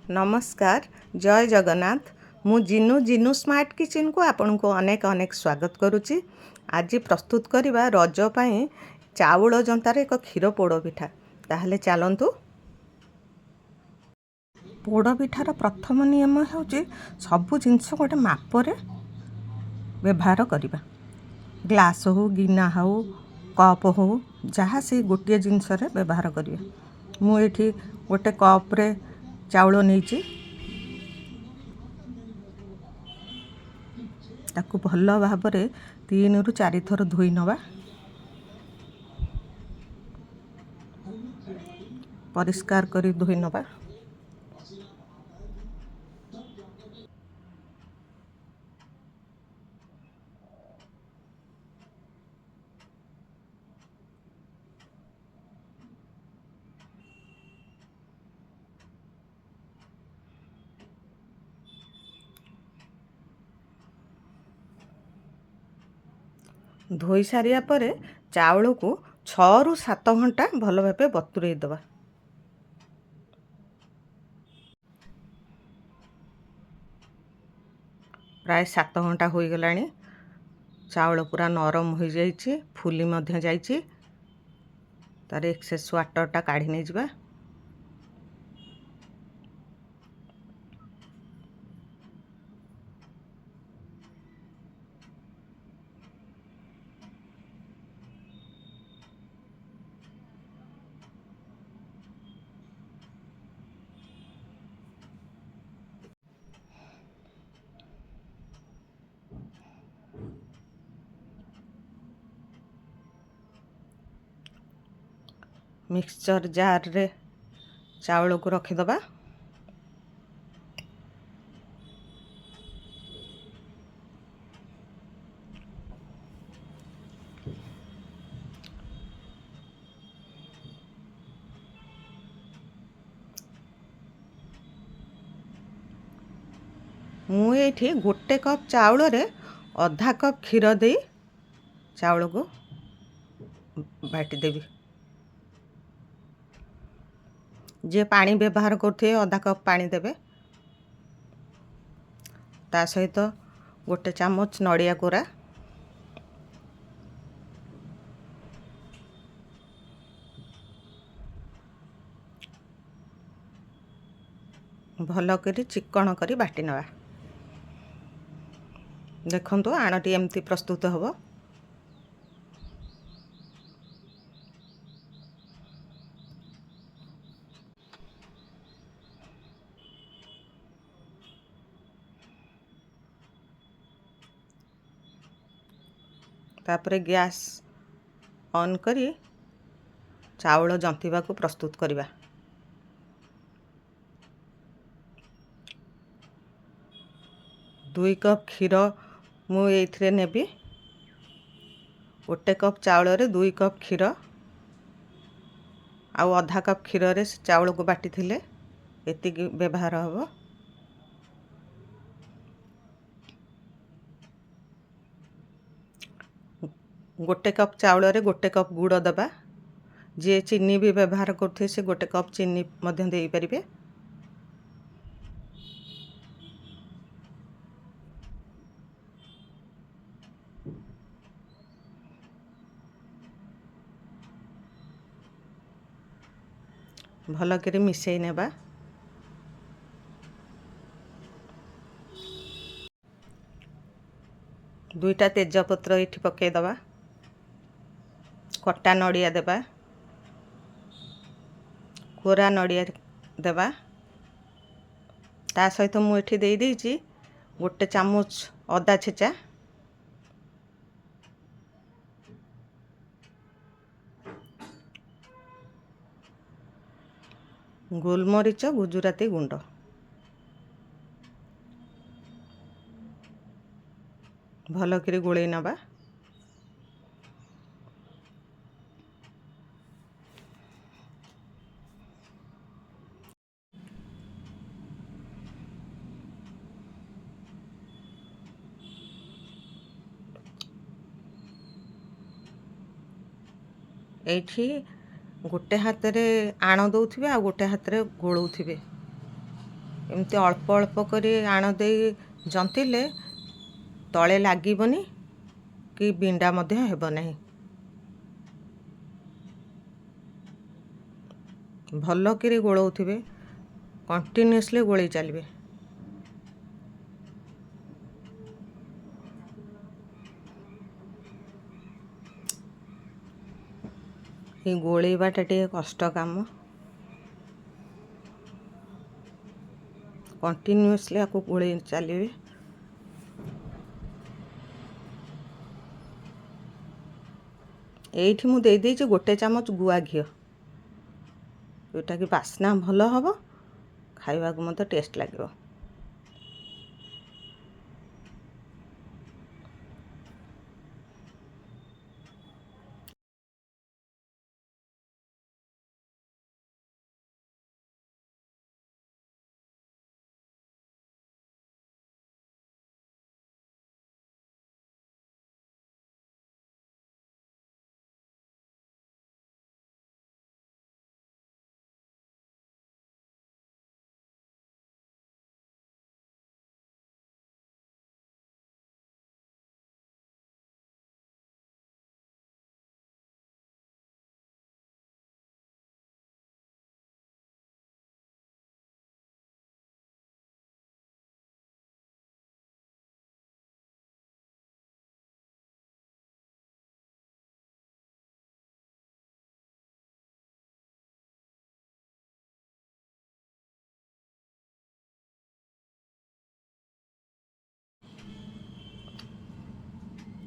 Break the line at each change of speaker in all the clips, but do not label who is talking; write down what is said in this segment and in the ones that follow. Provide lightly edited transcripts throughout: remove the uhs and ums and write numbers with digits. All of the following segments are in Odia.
नमस्कार जय जगन्नाथ मु जिनु स्मार्ट किचन को आपण को अनेक अनेक स्वागत करुच्ची। आज प्रस्तुत करवा रज पाई चाउल जंतार एक क्षीर पोड़ पिठा। ताहले चलतु। पोड़ पिठार प्रथम नियम होची सबु जिनस गोटे मापरे व्यवहार करवा। ग्लास हो गिना हो कप हो जहाँ से गोटे जिनस व्यवहार करिवे। मु एठी गोटे कप रे चाउल नहीं ताकू भल भाव 3 ରୁ 4 थर धोई नवा। परिष्कार करी धोई नवा। धोई सारिया परे चाउल को 6 ରୁ 7 घंटा भल भाव बतुरई दवा। प्राय 7 घंटा हो गलानी। चाउल पूरा नरम हो जाइए, फुली मध्य जाइए। तार एक्सेस वाटरटा काढ़ी नहीं जावा। मिक्सचर जार रे चाउल को रखिदबा। मु एठी गोटे कप चाउल रे आधा कप क्षीर दे चाउल को बाटी देवी। जे पानी व्यवहार करथे आधा कप पानी देवे। ता सहित गोटे चामच नड़िया कोरा, भल करी चिकन करी बाटी नवा। देखंतु आणटी एमती प्रस्तुत हबो। तापरे गैस ऑन करी चाउल जंतीबा को प्रस्तुत करिबा। दुई कप क्षीर मु एथिरे नेबी। गोटे कप चाउल रे 2 कप क्षीर आउ आधा कप क्षीर रे चाउल को बाटी थिले एति व्यवहार हबो। गोटे कप चाउल रे गोटे कप गुड़ दबा। जे चीनी भी व्यवहार करथे से गोटे कप चीनी मध्य देई परिबे। भल करी मिसई नेबा। दुईटा तेजपत्र एठी पके दबा। कटा नड़िया देबा। कोरा नड़िया देबा। ता सहित मु एठी देई देइची गोटे चामच अदा छेचा, गोलमरीच गुजराती गुंड, भल करी गोळेई नबा। एठी गोटे हाथ रे आण दउथिबे आ गोटे हाथ रे गोळौथिबे। ଏମିତି ଅଳ୍ପ ଅଳ୍ପ କରି ଆଣ ଦେଇ ଜନ୍ତିଲେ ତଳେ ଲାଗିବନି କି ବିଣ୍ଡା ମଧ୍ୟ ହେବ ନାହିଁ। ଭଲ କରି ଗୋଳଉଥିବେ, କଣ୍ଟିନ୍ୟୁଅସଲି ଗୋଳେଇ ଚାଲିବେ। এই ଗୋଳେଇବାଟା ଟିକେ କଷ୍ଟ କାମ। କଣ୍ଟିନ୍ୟୁଅସଲି ଆକୁ ଗୋଳେଇ ଚାଲିବେ। ଏଇଠି ମୁଁ ଦେଇଦେଇଛି 1 ଚାମଚ ଗୁଆ ଘିଅ, ଯେଉଁଟାକି ବାସ୍ନା ଭଲ ହେବ, ଖାଇବାକୁ ମଧ୍ୟ ଟେଷ୍ଟ ଲାଗିବ।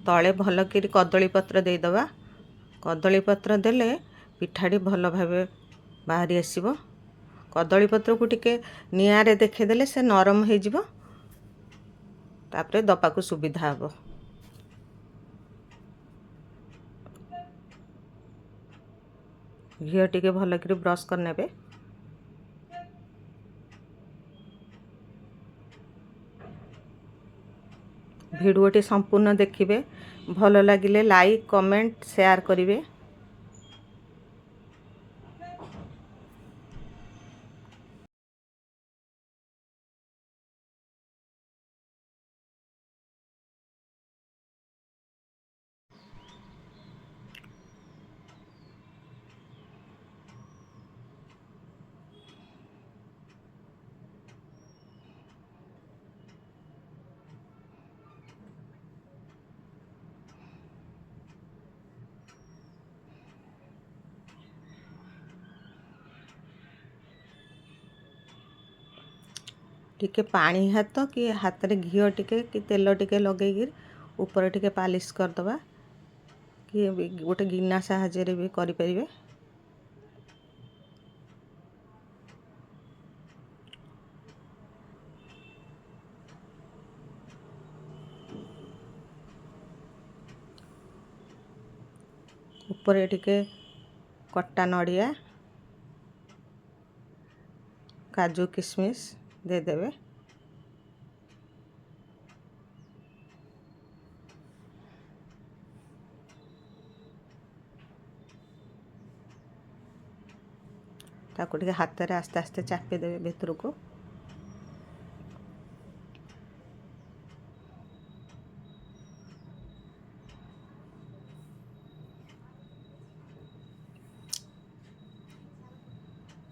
ତଳେ ଭଲ କରି କଦଳୀ ପତ୍ର ଦେଇଦେବା। କଦଳୀ ପତ୍ର ଦେଲେ ପିଠାଟି ଭଲ ଭାବେ ବାହାରି ଆସିବ। କଦଳୀ ପତ୍ରକୁ ଟିକେ ନିଆଁରେ ଦେଖେଇଦେଲେ ସେ ନରମ ହେଇଯିବ, ତାପରେ ଦବାକୁ ସୁବିଧା ହେବ। ଘିଅ ଟିକେ ଭଲ କରି ବ୍ରସ୍ କରିନେବେ। ଭିଡ଼ିଓଟି ସମ୍ପୂର୍ଣ୍ଣ ଦେଖିବେ। ଭଲ ଲାଗିଲେ ଲାଇକ୍, କମେଣ୍ଟ, ସେୟାର କରିବେ। ଟିକେ ପାଣି ହାତ କି ହାତରେ ଘିଅ ଟିକେ କି ତେଲ ଟିକେ ଲଗେଇକି ଉପରେ ଟିକେ ପାଲିସ୍ କରିଦେବା, କି ଗୋଟେ ଗିନା ସାହାଯ୍ୟରେ ବି କରିପାରିବେ। ଉପରେ ଟିକେ କଟା ନଡ଼ିଆ, କାଜୁ, କିସମିସ୍ ଦେଇଦେବେ। ତାକୁ ଟିକେ ହାତରେ ଆସ୍ତେ ଆସ୍ତେ ଚାପି ଦେବେ ଭିତରକୁ।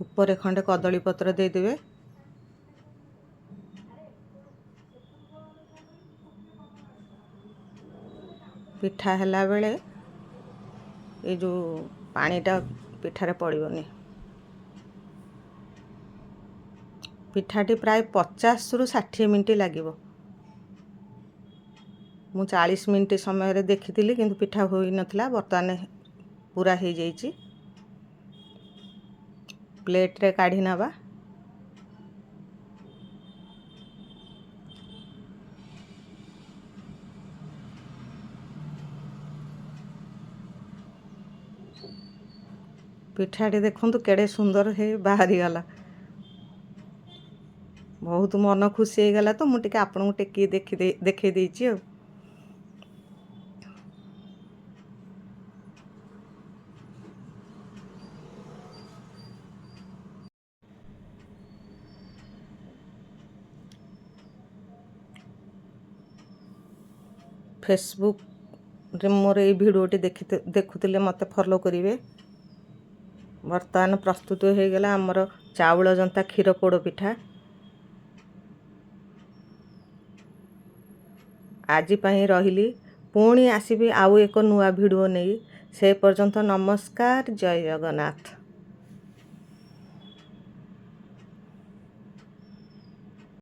ଉପରେ ଖଣ୍ଡେ କଦଳୀ ପତ୍ର ଦେଇଦେବେ। ପିଠା ହେଲା ବେଳେ এই ଯେଉଁ ପାଣିଟା ପିଠାରେ ପଡ଼ିବନି। ପିଠାଟି ପ୍ରାୟ 50ରୁ 60 ମିନିଟ୍ ଲାଗିବ। ମୁଁ 40 ମିନିଟ୍ ସମୟରେ ଦେଖିଥିଲି, କିନ୍ତୁ ପିଠା ହୋଇନଥିଲା। ବର୍ତ୍ତମାନ ପୁରା ହେଇଯାଇଛି। ପ୍ଲେଟ୍ରେ କାଢ଼ି ନେବା। ପିଠାଟି ଦେଖନ୍ତୁ କେଡ଼େ ସୁନ୍ଦର ହେଇ ବାହାରିଗଲା। ବହୁତ ମନ ଖୁସି ହେଇଗଲା, ତ ମୁଁ ଟିକେ ଆପଣଙ୍କୁ ଟେକି ଦେଖେଇ ଦେଇଛି ଆଉ। ଫେସବୁକରେ ମୋର ଏଇ ଭିଡ଼ିଓଟି ଦେଖୁଥିଲେ ମୋତେ ଫଲୋ କରିବେ। ବର୍ତ୍ତମାନ ପ୍ରସ୍ତୁତ ହୋଇଗଲା ଆମର ଚାଉଳ ଜନ୍ତା କ୍ଷୀର ପୋଡ଼ପିଠା। ଆଜି ପାଇଁ ରହିଲି, ପୁଣି ଆସିବି ଆଉ ଏକ ନୂଆ ଭିଡ଼ିଓ ନେଇ। ସେ ପର୍ଯ୍ୟନ୍ତ ନମସ୍କାର, ଜୟ ଜଗନ୍ନାଥ।